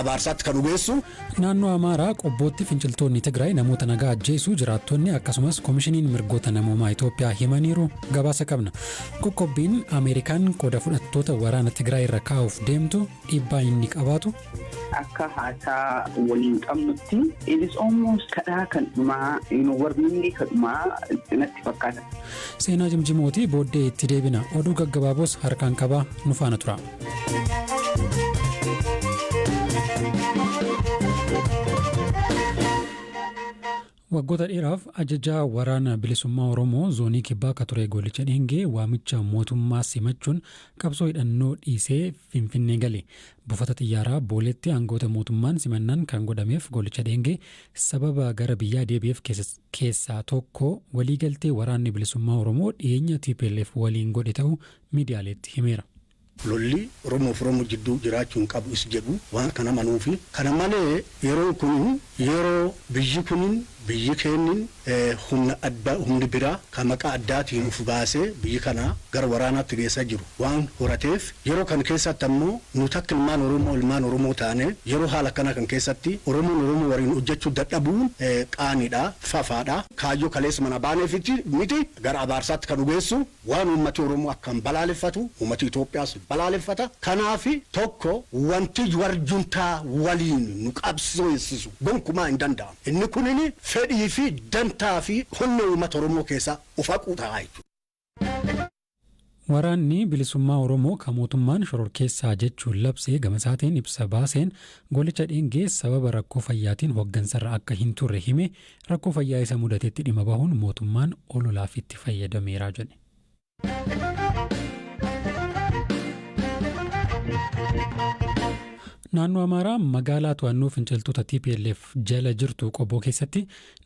abaarsaatti kan dhugeessu. Naannoo Amaaraa qobbootti finciltoonni Tigraay namoota nagaa ajjeesuu jiraattonni akkasumas koomishiniin mirgoota namoomaa Itoophiyaa himaniiru gabaasa qabna. Qoqqobbiin Ameerikaan qooda fudhattoota waraana Tigraay irra kaa'uuf deemtu dhiibbaa inni qabaatu. Akka haasaa waliin qabnutti it is almost kadhaa kan dhumaa warminni kan dhumaa natti fakkaata. Seenaa jimjimootii booddee itti deebina. Oduu gaggabaaboos harkaan qabaa nu faana tura. Waggoota dheeraaf ajajaa waraana bilisummaa Oromoo zoonii kibbaa akka ture Goolicha Dheengee waamicha mootummaa simachuun qabsoo hidhannoo dhiisee Finfinnee gale. Buufata xiyyaaraa Booleetti aangoota mootummaan simannaan kan godhameef Goolicha Dheengee sababa gara biyyaa deebi'eef keessaa tokko waliigaltee waraanni bilisummaa Oromoo dhiyeenya TPLF waliin godhe ta'uu miidiyaaleetti himeera. Lolli Oromoof Oromoo jidduu jiraachuun qabu is jedhu waan kana manuufi kana malee yeroo biyyi kun biyyi keennin humna addaa humni biraa kan maqaa addaatiin uf baasee biyyi kana gara waraanaatti geessaa jiru waan horateef yeroo kan keessatti ammoo nuti akka ilmaan Oromoo taane yeroo haala kana kan keessatti Oromoo waliin hojjechuu dadhabuun qaaniidha fafaadha kaayyoo kaleessa mana baaneefitti miti gara abaarsaatti kan dhugeessu waan uummati Oromoo akkan balaaleffatu uummati Itoophiyaas balaaleffata kanaafi tokko wanti warjuntaa waliin nu qabsiisu gonkumaa hin danda'amu inni kunini fedhii fi dantaa fi humna uummata Oromoo keessaa ufaquu ta'a jechuudha. Waraanni bilisummaa Oromoo kan mootummaan shororkeessaa jechuun labsee gama isaatiin ibsa baaseen Goolicha Dheengee sababa rakkoo fayyaatiin hooggansarra akka hin turre hime rakkoo fayyaa isa mudateetti dhimma bahuun mootummaan ololaaf itti fayyadameera jedhe. Naannoo Amaaraa magaalaa to'annoo finciltoota TPLF jala jirtu qobboo keessatti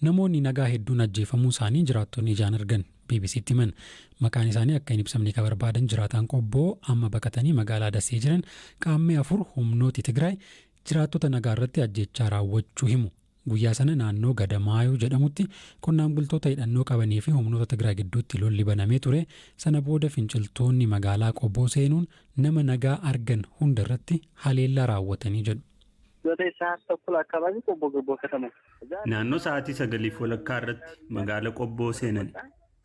namoonni nagaa hedduun ajjeefamuu isaanii jiraattonni ijaan argan BBC'tti himan. Maqaan isaanii akka hin ibsamne kan barbaadan jiraataan qobboo amma baqatanii magaalaa Dasee jiran qaammee 4 humnooti Tigraay jiraattota nagaa irratti ajjechaa raawwachuu himu. Guyyaa sana naannoo Gadamaayuu jedhamutti qonnaan bultoota hidhannoo qabanii fi humnoota Tigraay gidduutti lolli banamee ture. Sana booda finciltoonni magaalaa qobboo seenuun nama nagaa argan hunda irratti haleellaa raawwatanii jedhu. Naannoo sa'aatii 9:00 irratti magaala qobboo seenan.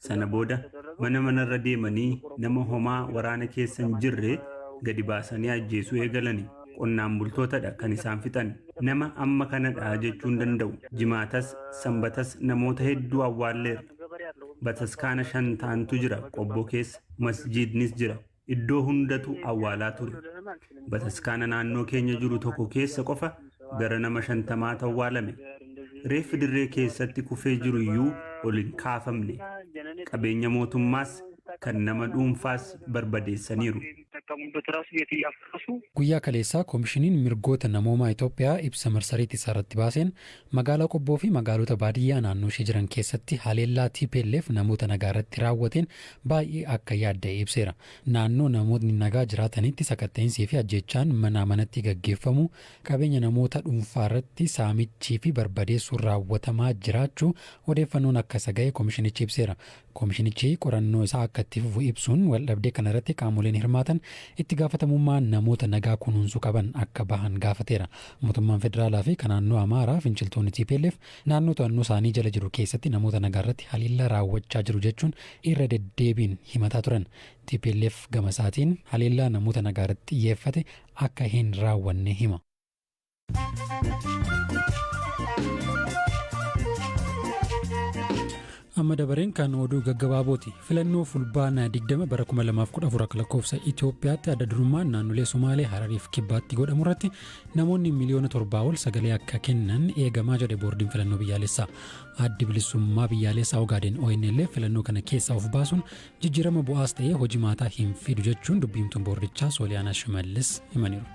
Sana booda manarra deemanii nama homaa waraana keessa hin jirre gadi baasanii ajjeesuu eegalani. Qonnaan bultootadha kan isaan fixan. Nama amma kanadha jechuun danda'u. Jimaatas sanbatas namoota hedduu awwaalleera. Bataskaana 5 ta'antu jira qobboo keessa. Masjiidnis jira. Iddoo hundatu awwaalaa ture. Bataskaana naannoo keenya jiru tokko keessa qofa gara nama 50 awwaalame. Reeffi dirree keessatti kufee jiru iyyuu ol hin kaafamne. Qabeenya mootummaas kan nama dhuunfaas barbadeessaniiru. Guyyaa kaleessaa koomishiniin mirgoota namoomaa Itoophiyaa ibsa marsariitii isaarratti baaseen magaalaa qobboo fi magaalota baadiyyaa naannoo ishee jiran keessatti haleellaa TPLF namoota nagaa irratti raawwateen baay'ee akka yaadda'e ibseera. Naannoo namoonni nagaa jiraatanitti sakatta'insi fi ajjechaan manatti gaggeeffamu qabeenya namoota dhuunfaa irratti saamichii fi barbadeessuun raawwatamaa jiraachuu odeeffannoon akka isa ga'e koomishinichi ibseera. Koomishinichi qorannoo isaa akka itti fufu ibsuun waldhabdee kana irratti qaamoleen hirmaatan itti gaafatamummaan namoota nagaa kunuunsuu qaban akka bahan gaafateera. Mootummaan federaalaa fi kan naannoo Amaaraa finciltoonni TPLF naannoo to'annoo isaanii jala jiru keessatti namoota nagaa irratti haleellaa raawwachaa jiru jechuun irra deddeebiin himataa turan. TPLF gama isaatiin haleellaa namoota nagaa irratti xiyyeeffate akka hin raawwanne hima. Amma dabareen kan oduu gaggabaabooti. Filannoo fulbaana 20 bara 2014 akka lakkoofsa Itoophiyaatti adda durummaan naannolee Somaalee Hararii fi Kibbaatti godhamu irratti namoonni miliyoona 7 ol sagalee akka kennan eegamaa jedhe boordiin filannoo biyyaalessaa. Addi bilisummaa biyyaalessaa Ogaadeen ONL filannoo kana keessaa of baasuun jijjiirama bu'aas ta'ee hojii maataa hin fidu jechuun dubbiimtuun boordichaa Sooliyaanaa Shimallis himaniiru.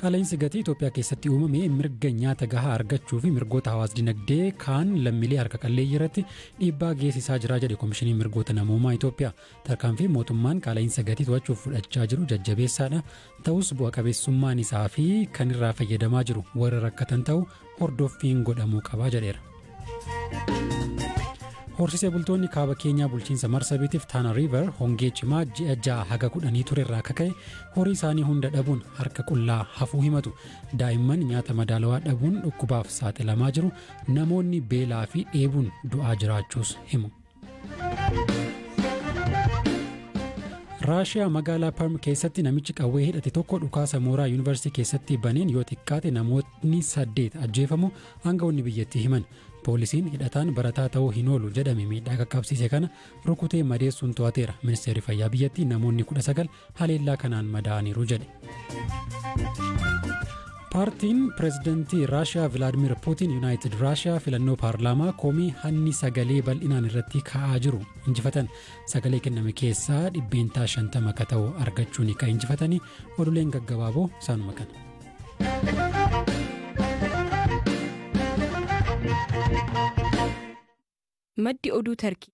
Qaala'insi gatii Itoophiyaa keessatti uumame mirga nyaata gahaa argachuu fi mirgoota hawaas dinagdee kaan lammiilee harka qalleeyyii irratti dhiibbaa geessisaa jira jedhe koomishiniin mirgoota namoomaa Itoophiyaa. Tarkaanfii mootummaan qaala'insa gatii to'achuuf fudhachaa jiru jajjabeessaadha. Ta'us bu'a qabeessummaan isaa fi kan irraa fayyadamaa jiru warra rakkatan ta'u hordoffiin godhamuu qabaa jedheera. Horsiisee bultoonni kaaba Keenyaa bulchiinsa Marsabiitiif Tana River hongee cimaa ji'a 6 haga 10 ture irraa kaka'e horii isaanii hunda dhabuun harka qullaa hafuu himatu. Daa'imman nyaata madaalawaa dhabuun dhukkubaaf saaxilamaa jiru. Namoonni beelaa fi dheebuun du'aa jiraachuus himu. Raashiyaa magaalaa Perm keessatti namichi qawwee hidhate tokko dhukaasa mooraa yuunivarsiitii keessatti baneen yoo xiqqaate namoonni 8 ajjeefamu aangawoonni biyyattii himan. Poolisiin hidhataan barataa ta'uu hin oolu jedhame miidhaa qaqqabsiise kana rukutee madeessuun to'ateera. Ministeerri fayyaa biyyattii namoonni 19 haleellaa kanaan madaa'aniiru jedhe. Paartiin pireezidantii Raashiyaa Vilaadimir Puutiin Yuunaayitid Raashiyaa filannoo paarlaamaa komii hanni sagalee bal'inaan irratti ka'aa jiru injifatan. Sagalee kenname keessaa 50% akka ta'u argachuun kan injifatanii oduuleen gaggabaaboo isaanuma kana. Maddi oduu Tarkii.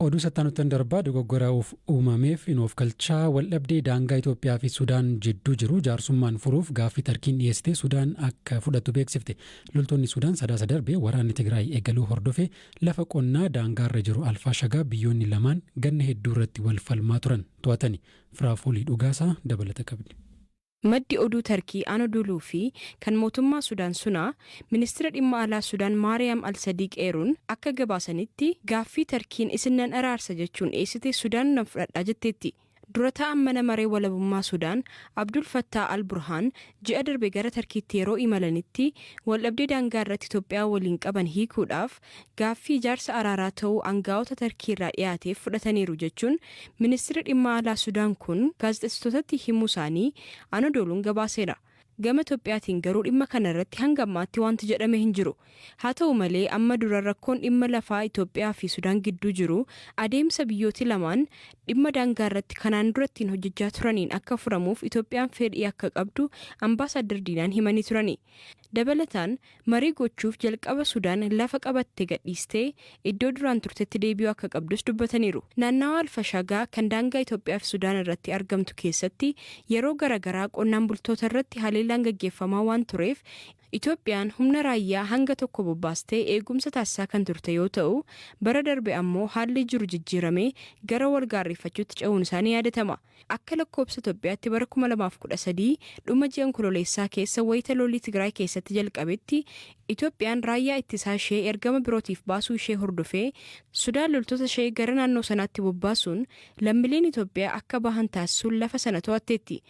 Oduu sattaanuttan darbaa dogoggora uumameef inoof galchaa waldhabdee daangaa Itoophiyaa fi Sudaan jidduu jiru jaarsummaan furuuf gaaffii Tarkiin dhiyeessite Sudaan akka fudhattu beeksifte. Loltoonni Sudaan sadaasa darbee waraanni Tigraay eegaluu hordofee lafa qonnaa daangaarra jiru Alfaashagaa biyyoonni lamaan ganna hedduu irratti wal falmaa turan to'atani. Firaafoolii dhugaasaa dabalata qabdi. Maddi oduu Tarkii Anadoluu fi kan mootummaa Sudaan sunaa ministeera dhimma alaa Sudaan Maariyaam Al-Sadiq eeruun akka gabaasanitti gaaffii Tarkiin isinnan araarsa jechuun dhiyeessite Sudaan nan fudhadhaa jetteetti. Dura taa'an mana maree walabummaa Sudaan Abdul Fattah Al-Burhaan ji'a darbe gara Tarkiitti yeroo imalanitti waldhabdee daangaa irratti Itoophiyaa waliin qaban hiikuudhaaf gaaffii ijaarsa araaraa ta'uu aangaa'ota Tarkii irraa dhiyaateef fudhataniiru jechuun ministeerri dhimma alaa Sudaan kun gaazexeessitootatti himuu isaanii Anadoluun gabaaseera. Gama Itoophiyaatiin garuu dhimma kana irratti hanga ammaatti wanti jedhame hin jiru. Haa ta'u malee amma dura rakkoon dhimma lafaa Itoophiyaa fi Sudaan gidduu jiru adeemsa biyyooti lamaan dhimma daangaa irratti kanaan durattiin hojjechaa turaniin akka furamuuf Itoophiyaan fedhii akka qabdu ambaasaadar Diinaan himanii turani. Dabalataan marii gochuuf jalqaba Sudaan lafa qabatte gadhiistee iddoo duraan turtetti deebi'uu akka qabdus dubbataniiru. Naannawaa Alfaashagaa kan daangaa Itoophiyaa fi Sudaan irratti argamtu keessatti yeroo garaagaraa qonnaan bultoota irratti haleellaan gaggeeffamaa waan tureef Itoophiyaan humna raayyaa hanga tokko bobbaastee eegumsa taasisaa kan turte yoo ta'u bara darbe ammoo haalli jiru jijjiiramee gara wal gaarreeffachuutti ce'uun isaanii yaadatama. Akka lakkoobsa Itoophiyaatti bara 2013 dhuma ji'a Onkololeessaa keessa wayita lolli Tigraay keessatti jalqabetti Itoophiyaan raayyaa ittisaa ishee ergama birootiif baasuu ishee hordofee Sudaan loltoota ishee gara naannoo sanaatti bobbaasuun lammiileen Itoophiyaa akka bahan taasisuun lafa sana to'atteetti.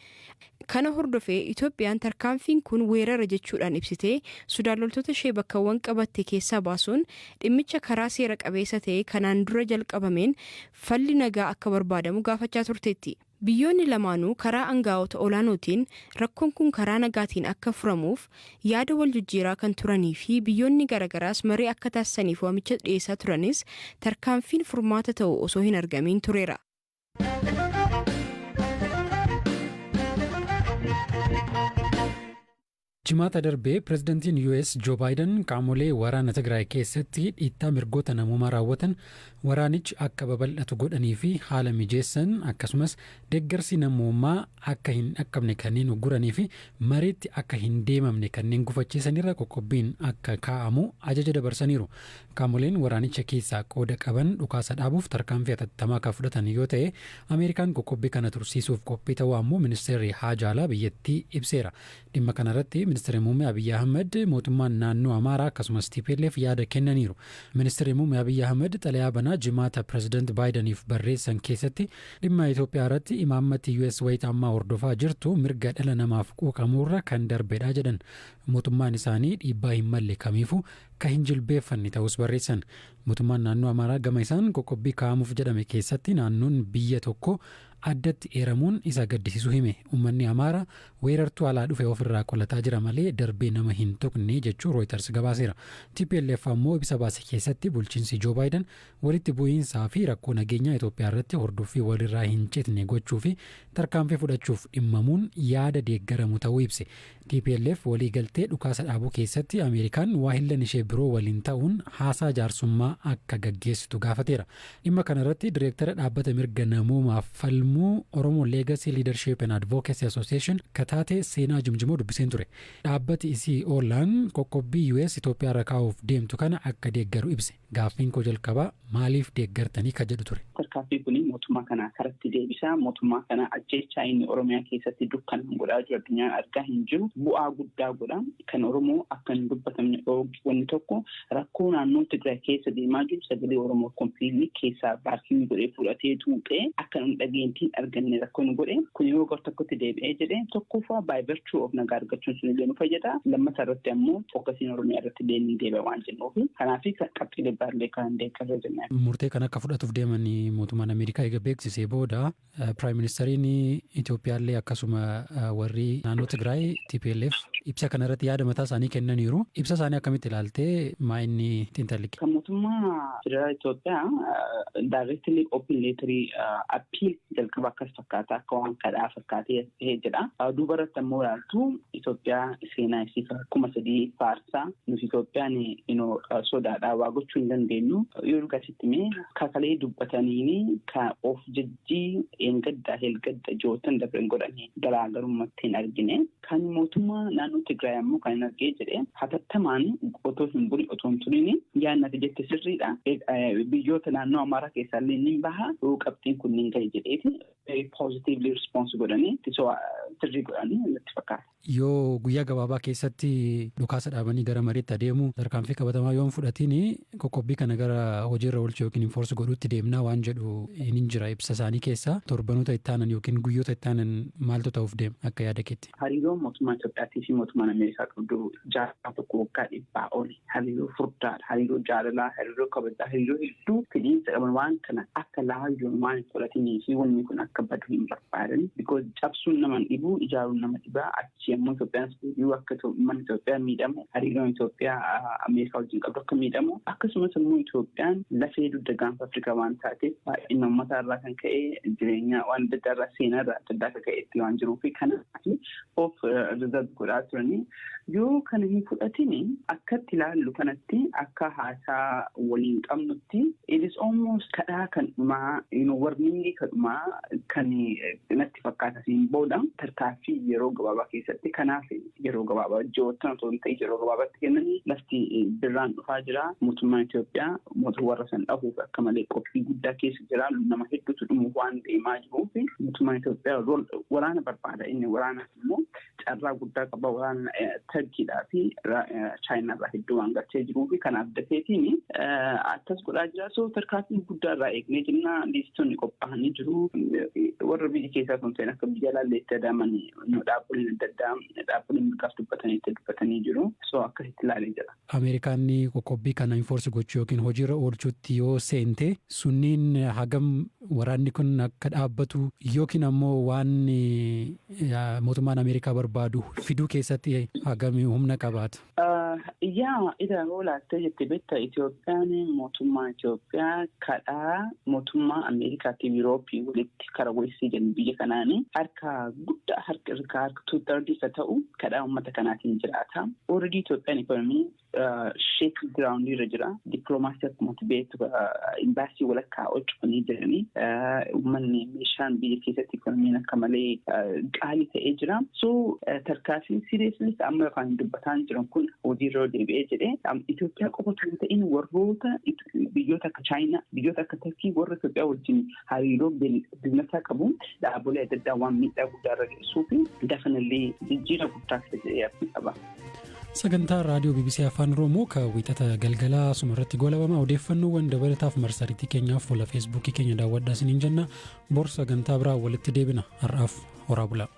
Kana hordofee Itoophiyaan tarkaanfiin kun weerara jechuudhaan ibsitee Sudaan loltoota ishee bakkawwan qabatte keessaa baasuun dhimmicha karaa seera qabeessa ta'e kanaan dura jalqabameen falli nagaa akka barbaadamu gaafachaa turteetti. Biyyoonni lamaanuu karaa aangaa'ota olaanootiin rakkoon kun karaa nagaatiin akka furamuuf yaada wal jijjiiraa kan turanii fi biyyoonni garagaraas marii akka taasisaniif waamicha dhiyeessaa turanis tarkaanfiin furmaata ta'u osoo hin argamiin tureera. Jimaata darbee pireezidantiin US Joo Baayiden qaamolee waraana Tigraay keessatti dhiittaa mirgoota namoomaa raawwatan waraanichi akka babal'atu godhanii fi haala mijeessan akkasumas deeggarsi namoomaa akka hin dhaqqabne kanneen ugguranii fi mariitti akka hin deemamne kanneen gufachiisanirra qoqqobbiin akka kaa'amu ajaja dabarsaniiru. Qaamoleen waraanicha keessaa qooda qaban dhukaasa dhaabuuf tarkaanfii hatattamaa akka fudhatan yoo ta'e Ameerikaan qoqqobbii kana tursiisuuf qophii ta'uu ammoo ministeerri haajaa alaa biyyattii ibseera. Dhimma kanarratti ministeerri muummee Abiyyi Ahmed mootummaan naannoo Amaaraa akkasumas TPLF yaada kennaniiru. Ministeerri muummee Abiyyi Ahmed xalayaa banaa jimaata pireezidaant Baayideniif barreessan keessatti dhimma Itoophiyaa irratti imaammatti US wayita ammaa hordofaa jirtu mirga dhala namaaf quuqamuurra kan darbedha jedhan. Mootummaan isaanii dhiibbaa hin malle kamiifuu kan hin jilbeeffanne ta'us barreessan. Mootummaan naannoo Amaaraa gama isaan qoqqobbii kaa'amuuf jedhame keessatti naannoon biyya tokko addatti eeramuun isa gaddisiisu hime. Uummanni Amaaraa weerartuu alaa dhufe ofirraa qolataa jira malee darbee nama hin tuqne jechuu Reuters gabaaseera. TPLF ammoo ibsa baase keessatti bulchiinsi Joo Baayiden walitti bu'iinsaa fi rakkoo nageenyaa Itoophiyaa irratti hordoffii walirraa hin citne gochuu fi tarkaanfii fudhachuuf dhimmamuun yaada deeggaramu ta'uu ibse. TPLF walii galtee dhukaasa dhaabuu keessatti Ameerikaan waahillan ishee biroo waliin ta'uun haasaa jaarsummaa akka gaggeessitu gaafateera. Dhimma kanarratti direektara dhaabbata mirga namoomaaf falmuu Oromoo Legacy Leadership and Advocacy Association kataate seenaa jimjimoo dubbiseen ture. Dhaabbati isii oolaan qoqqobbii US Itoophiyaa irra kaa'uuf deemtu kana akka deeggaru ibse. Gaaffiin koo jalqabaa maaliif deeggartanii ka jedhu ture. Tarkaanfii kun mootummaa kana karatti deebisaa mootummaa kana ajjeechaa inni Oromiyaa keessatti dukkanaan godhaa jiru addunyaan argaa hin jiru bu'aa guddaa godha kan Oromoo akka hin dubbatamne wanni tokko rakkoo naannoo Tigraay keessa deemaa jiru sagalee Oromoo kompiilii keessaa baarkiin godhee fudhatee tuuqee akka hin dhageentiin arganne rakkoo hin godhe kun yoo gar tokkotti deebi'ee jedhee tokkoffaa by virtue of nagaa argachuun sun illee nu fayyada lammataa irratti ammoo fokkasiin Oromiyaa irratti deemnee deebi'a waan jennuuf kanaaf qabxiilee baarlee kan deeggarree jennaan. Murtee kan akka fudhatuuf deeman mootummaan Ameerikaa eega beeksisee booda Prime Ministeriin Itoophiyaallee akkasuma warri naannoo Tigraay TPLF ibsa kanarratti yaada mataa isaanii kennaniiru. Ibsa isaanii akkamitti ilaaltee maa inni xiinxalli? Kan mootummaa federaalaa Itoophiyaa directly open letter appeal jalqaba akkas fakkaata akka waan kadhaa fakkaatee jedha. Duubarratti ammoo ilaaltu Itoophiyaa seenaa isii 3,000 faarsaa nuti Itoophiyaan sodaadhaa waa gochuu hin dandeenyu yoo dhugasitti mee kakalee dubbataniini ka of jajjii eengaddaa helgadda jootan dabren godhanii garaagarummaatti hin argine kan mootummaa naannoo Tigraay ammoo kan hin argee jedhee hatattamaan otoo hin buli otoo hin turin yaannati jette sirriidha biyyoota naannoo Amaaraa keessaallee ni baha qabxiin kun ni gahe jedheeti very positively response godhanii sirrii godhanii natti fakkaata. Yoo guyyaa gabaabaa keessatti dhukaasa dhaabanii gara mariitti adeemu tarkaanfii qabatamaa yoo hin fudhatiin qoqqobbii kana gara hojiirra oolchuu yookiin enforce godhuutti deemnaa waan jedhu hin jira ibsa isaanii keessaa torbanoota itti aanan yookiin guyyoota itti aanan maaltu ta'uuf deema akka yaada keetti. Hariiroon mootummaa Itoophiyaatii fi mootummaan Ameerikaa qabdu jaarraa tokko waggaa 100 oli hariiroo furdaadha hariiroo jaalalaa hariiroo kabajaa hariiroo hedduu fedhiinsa qaban waan kana akka laayyoon waan hin fudhatinii fi wanni kun akka badu hin barbaadan because cabsuun nama dhibu ijaaruun nama dhibaa achi ammoo Itoophiyaan stuudiyoo akka uummanni Itoophiyaa miidhamu hariiroon Itoophiyaa Ameerikaa wajjin qabdu akka miidhamu akkasumas immoo Itoophiyaan lafee dugda gaanfa Afrikaa waan taateef baay'ina uummataa irraa kan ka'e jireenya waan adda addaa irraa seenaa irraa adda addaa akka ka'etti waan jiruu fi kanaaf of rizalti godhaa turanii yoo kana hin fudhatin akkatti ilaallu kanatti akka haasaa waliin qabnutti it is almost kadhaa kan dhumaa warningii kan dhumaa kan natti fakkaata siin booda tarkaanfii yeroo gabaabaa keessatti kanaaf yeroo gabaabaa ji'oottan otoo hin ta'in yeroo gabaabaatti kennanii lafti birraan dhufaa jira mootummaan Itoophiyaa mootummaa warra san dhahuuf akka malee qophii guddaa keessa jira nama hedduutu dhumu waan deemaa jiruuf mootummaan Itoophiyaa waraana barbaada inni waraana immoo carraa guddaa qaba waraana Turkiidhaa fi Chaayinaa irraa hedduu waan galchee jiruu fi kanaaf dafeetiin akkas godhaa jira so tarkaanfii guddaa irraa eegnee jennaa liistonni qophaa'anii jiru warra biyya keessaa kun ta'in akka biyya laalleetti adaaman dhaabbileen adda addaa dhaabbileen mirgaaf dubbatanii jiru so akkasitti ilaalee jira. Ameerikaan qoqqobbii kana enforce gochuu yookiin hojiirra oolchuutti yoo seente sunniin hagam waraanni kun akka dhaabbatu yookiin ammoo waan mootummaan Ameerikaa barbaadu fiduu keessatti hagam humna qabaata. Yaa idaa oolaattee jette beektaa Itoophiyaan mootummaa Itoophiyaa kadhaa mootummaa Ameerikaatiin Yurooppii walitti karaa walitti jennu biyya kanaanii harka guddaa harka 2/3 ta'u kadhaa uummata kanaatiin jiraata. Already Itoophiyaan ikonomii sheekii giraawundii irra jira. Dippiloomaasii akkuma beektu imbaasii walakkaa hojjetanii jiranii uummanni meeshaan biyya keessatti ikonomiin akka malee qaalii ta'ee jira. So tarkaanfiin seriously amma afaan dubbataa jiran kun hojiirra deebi'ee jedhee Itoophiyaa qofa kan ta'in warroota biyyoota akka Chaayinaa biyyoota akka Turkii warra Itoophiyaa wajjin hariiroo biizinasaa qabu dhaabbilee adda addaa waan miidhaa guddaa irra geessuu fi definitely jijjiirama guddaa fidee qaba. Sagantaa raadiyoo BBC Afaan Oromoo kan wiixata galgalaa asumarratti goolabama odeeffannoowwan dabalataaf marsariitii keenyaaf fuula feesbuukii keenya daawwadhaa isiniin jenna bor sagantaa biraa walitti deebina har'aaf horaa bulaa.